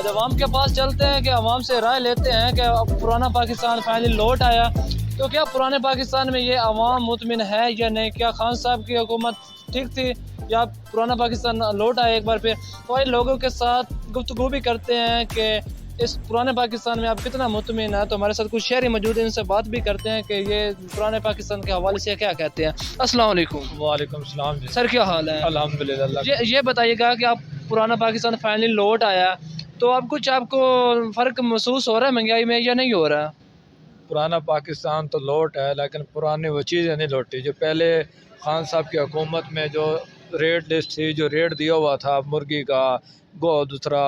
आज अवाम के पास चलते हैं कि अवाम से राय लेते हैं कि अब पुराना पाकिस्तान फाइनली लौट आया, तो क्या पुराने पाकिस्तान में ये अवाम मुतमिन है या नहीं? क्या खान साहब की हुकूमत ठीक थी या पुराना पाकिस्तान लौट आया एक बार फिर? तो ये लोगों के साथ गुफ्तगू भी करते हैं कि इस पुराने पाकिस्तान में आप कितना मुतमिन है। तो हमारे साथ कुछ शहरी मौजूद हैं, इनसे बात भी करते हैं कि ये पुराने पाकिस्तान के हवाले से क्या कहते हैं। अस्सलाम वालेकुम। वालेकुम सलाम जी। सर क्या हाल है? अल्हम्दुलिल्लाह। ये बताइएगा कि आप पुराना पाकिस्तान फाइनली लौट आया, तो अब कुछ आपको फ़र्क महसूस हो रहा है महंगाई में या नहीं हो रहा? पुराना पाकिस्तान तो लौट है, लेकिन पुरानी वो चीज़ें नहीं लौटी जो पहले खान साहब की हुकूमत में जो रेट लिस्ट थी, जो रेट दिया हुआ था मुर्गी का, दूसरा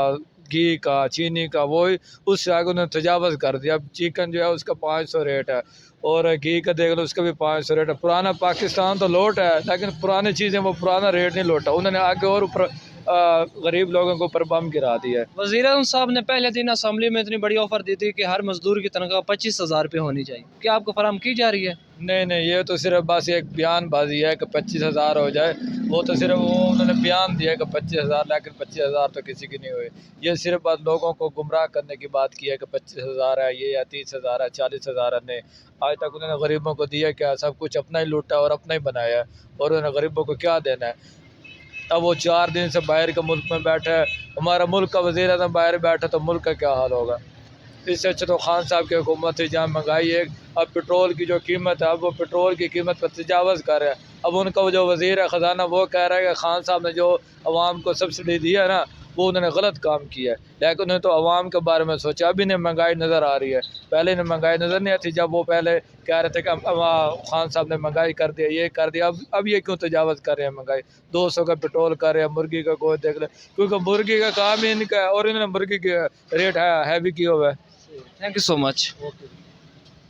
घी का, चीनी का, वो उससे आगे उन्होंने तजावज़ कर दिया। अब चिकन जो है उसका 500 रेट है और घी का देख लो उसका भी 500 रेट है। पुराना पाकिस्तान तो लौट है, लेकिन पुरानी चीज़ें वो पुराना रेट नहीं लौटा। उन्होंने आगे और ऊपर गरीब लोगों को ऊपर बम गिरा दिया है। वज़ीर-ए-आज़म साहब ने पहले दिन असेंबली में इतनी बड़ी ऑफ़र दी थी कि हर मज़दूर की तनख्वाह 25,000 रुपये होनी चाहिए। क्या आपको फराहम की जा रही है? नहीं, ये तो सिर्फ बस एक बयानबाजी है कि 25,000 हो जाए। वो तो सिर्फ वो उन्होंने बयान दिया कि 25,000, लेकिन 25,000 तो किसी की नहीं हुई। ये सिर्फ बस लोगों को गुमराह करने की बात की है कि 25,000 है ये, या 30,000 है, 40,000 है। नहीं, आज तक उन्होंने गरीबों को दिया क्या? सब कुछ अपना ही लूटा और अपना ही बनाया है, और उन्होंने गरीबों को क्या देना है? अब वो 4 दिन से बाहर के मुल्क में बैठा है, हमारा मुल्क का वज़ीर आज़म बाहर बैठा, तो मुल्क का क्या हाल होगा? इससे अच्छा तो खान साहब की हुकूमत थी जहाँ महंगाई है। अब पेट्रोल की जो कीमत है, अब वो पेट्रोल की कीमत पर तजावज़ कर रहा है। अब उनका वो जो वज़ीर है ख़जाना वो कह रहा है कि खान साहब ने जो अवाम को सब्सिडी दी है ना, वो उन्होंने गलत काम किया है। लेकिन उन्होंने तो अवाम के बारे में सोचा। अभी इन्हें महंगाई नज़र आ रही है, पहले इन्हें महंगाई नज़र नहीं आती। जब वो पहले कह रहे थे कि खान साहब ने महंगाई कर दिया, ये कर दिया, अब ये क्यों तजावज़ कर रहे हैं महंगाई? 200 का पेट्रोल कर रहे हैं, मुर्गी का गोश्त देख ले, क्योंकि मुर्गी का काम ही इनका है और इन्होंने मुर्गी के रेट हैवी किया हुआ है। Thank you so much.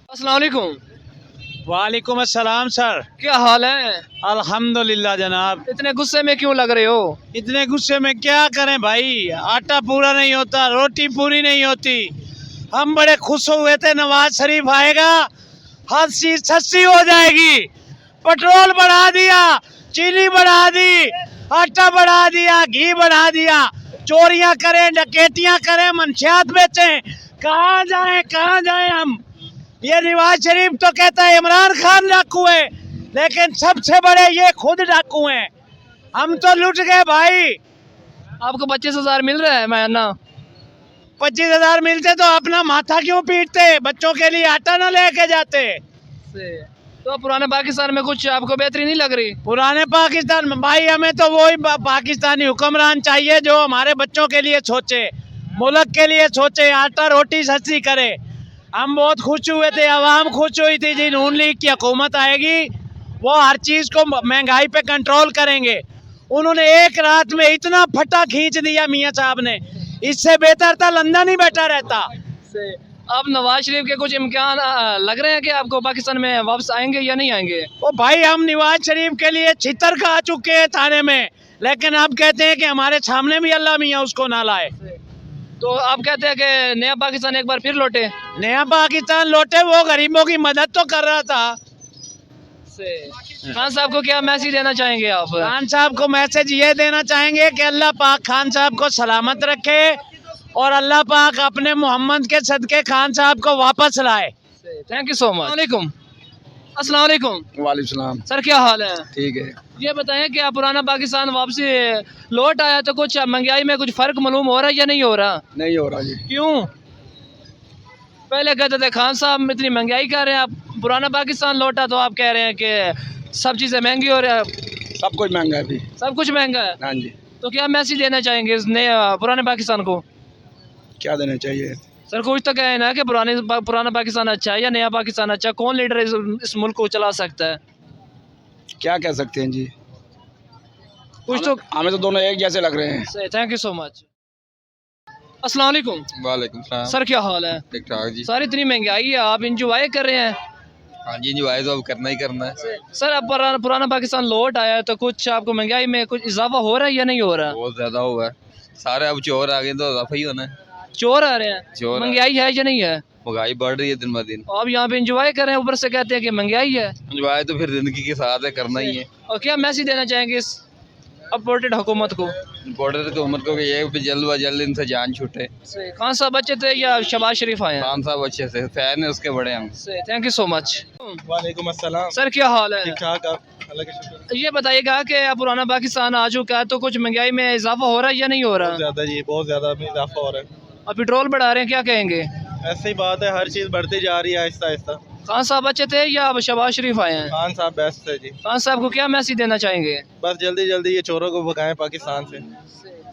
अस्सलाम वालेकुम। वालेकुम अस्सलाम सर। क्या हाल है? अल्हम्दुलिल्लाह जनाब। इतने गुस्से में क्यों लग रहे हो? इतने गुस्से में क्या करें भाई, आटा पूरा नहीं होता, रोटी पूरी नहीं होती। हम बड़े खुश हुए थे नवाज शरीफ आएगा, हर चीज सस्ती हो जाएगी। पेट्रोल बढ़ा दिया, चीनी बढ़ा दी, आटा बढ़ा दिया, घी बढ़ा दिया। चोरियां करें, डकैतियां करें, मंशियात बेचें, कहाँ जाएं हम? ये नवाज शरीफ तो कहता है इमरान खान डाकू है, लेकिन सबसे बड़े ये खुद डाकू हैं। हम तो लुट गए भाई। आपको 25,000 मिल रहा है महीना? 25,000 मिलते तो अपना माथा क्यों पीटते, बच्चों के लिए आटा ना लेके जाते। तो पुराने पाकिस्तान में कुछ आपको बेहतरी नहीं लग रही? पुराने पाकिस्तान में भाई हमें तो वही पाकिस्तानी हुक्मरान चाहिए जो हमारे बच्चों के लिए सोचे, मुल्क के लिए सोचे, आटा रोटी सस्ती करे। हम बहुत खुश हुए थे, आवाम खुश हुई थी जी नून लीग की हुकूमत आएगी, वो हर चीज़ को महंगाई पे कंट्रोल करेंगे। उन्होंने एक रात में इतना फटा खींच दिया मियाँ साहब ने, इससे बेहतर था लंदन ही बैठा रहता। अब नवाज शरीफ के कुछ इम्कान लग रहे हैं कि आपको पाकिस्तान में वापस आएंगे या नहीं आएंगे? ओ भाई हम नवाज शरीफ के लिए छितर खा चुके हैं थाने में, लेकिन अब कहते हैं कि हमारे सामने भी अल्लाह मियाँ उसको ना लाए। तो आप कहते हैं कि नया पाकिस्तान एक बार फिर लौटे? नया पाकिस्तान लौटे, वो गरीबों की मदद तो कर रहा था। खान साहब को क्या मैसेज देना चाहेंगे आप? खान साहब को मैसेज ये देना चाहेंगे कि अल्लाह पाक खान साहब को सलामत रखे और अल्लाह पाक अपने मोहम्मद के सदके खान साहब को वापस लाए। Thank you so much. अस्सलाम वालेकुम। वालेकुम सलाम। सर क्या हाल है? ठीक है। ये बताएं कि आप पुराना पाकिस्तान वापसी लौट आया, तो कुछ महंगाई में कुछ फ़र्क मालूम हो रहा है या नहीं हो रहा? नहीं हो रहा जी। क्यों? पहले कहते थे खान साहब इतनी महंगाई कर रहे हैं, आप पुराना पाकिस्तान लौटा तो आप कह रहे हैं कि सब चीज़ें महंगी हो रही है। सब कुछ महंगा है अभी। सब कुछ महंगा है? हाँ जी। तो क्या मैसेज देना चाहेंगे इस नए पुराने पाकिस्तान को? क्या देना चाहिए? सर कुछ तो कहे ना कि पुराना पाकिस्तान अच्छा है या नया पाकिस्तान अच्छा, कौन लीडर इस मुल्क को चला सकता है? क्या कह सकते हैं जी, कुछ तो हमें तो दोनों एक जैसे लग रहे हैं। Thank you so much. अस्सलाम वालेकुम। वालेकुम सलाम। सर क्या हाल है? ठीक ठाक जी। सर इतनी महंगाई है, आप इंजॉय कर रहे हैं? हाँ जी, इंजॉय तो अब करना ही करना है। सर अब पुराना पाकिस्तान लौट आया, तो कुछ आपको महंगाई में कुछ इजाफा हो रहा है या नहीं हो रहा? बहुत ज्यादा हुआ है, सारे अब चोर आ गए तो इजाफा ही होना है। चोर आ रहे हैं? चोर महंगाई है या नहीं है? महंगाई बढ़ रही है दिन ब दिन। आप यहाँ पे इंजॉय कर रहे हैं, ऊपर से कहते हैं कि महंगाई है। इंजॉय तो फिर जिंदगी के साथ है, करना ही है। और क्या मैसेज देना चाहेंगे इस अपवर्टेड हुकूमत को? बॉर्डर की उम्र को ये भी जल्द व जल्द इनसे जान छूटे। सही। खान साहब बच्चे थे या शहबाज शरीफ आए हैं? खान साहब अच्छे से फैन है उसके बड़े हम। सही, थैंक यू सो मच। वालेकुम अस्सलाम। सर क्या हाल है? ठीक ठाक, आप अल्लाह के शुक्र। ये बताइएगा कि पुराना पाकिस्तान आ चुका है तो कुछ महंगाई में इजाफा हो रहा है या नहीं हो रहा? बहुत ज़्यादा जी, बहुत ज़्यादा अभी इजाफा हो रहा है। और पेट्रोल बढ़ा रहे हैं, क्या कहेंगे? ऐसी बात है, हर चीज़ बढ़ती जा रही है आहिस्ता आहिस्ता। खान साहब बच्चे थे या शहबाज शरीफ आए हैं? खान साहब बेस्ट है जी। खान साहब को क्या मैसेज देना चाहेंगे? बस जल्दी जल्दी ये चोरों को भगाएं पाकिस्तान से।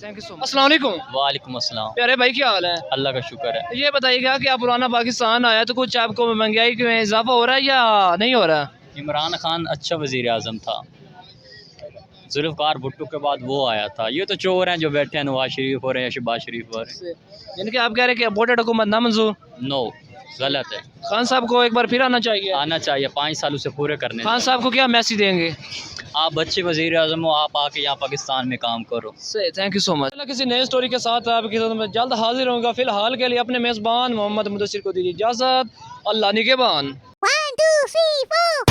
Thank you so much. अस्सलाम वालेकुम। वालेकुम अस्सलाम। प्यारे भाई क्या हाल है? अल्लाह का शुक्र है। ये बताइएगा कि आप पुराना पाकिस्तान आया तो कुछ आपको महंगाई में इजाफा हो रहा है या नहीं हो रहा? इमरान खान अच्छा वज़ीर आज़म था, जुल्फ़िकार भुट्टो के बाद वो आया था। ये तो चोर हैं जो बैठे हैं, नवाज शरीफ हो रहे हैं या शहबाज शरीफ हो रहे हैं। यानी कि आप कह रहे हैं कि वोटेड हुकूमत ना मंजूर? नो, गलत है। खान साहब को एक बार फिर आना चाहिए। आना चाहिए, 5 साल उसे पूरे करने खान साहब को क्या मैसेज देंगे? आप अच्छे वज़ीर आज़म हो, आप आके यहाँ पाकिस्तान में काम करो। सही, थैंक यू सो मच। किसी नए स्टोरी के साथ आपकी खिदमत में जल्द हाजिर होऊंगा। फिलहाल के लिए अपने मेज़बान मोहम्मद मुदस्सिर को दीजिए इजाज़त। अल्लाह निगहबान। 1 2 3 4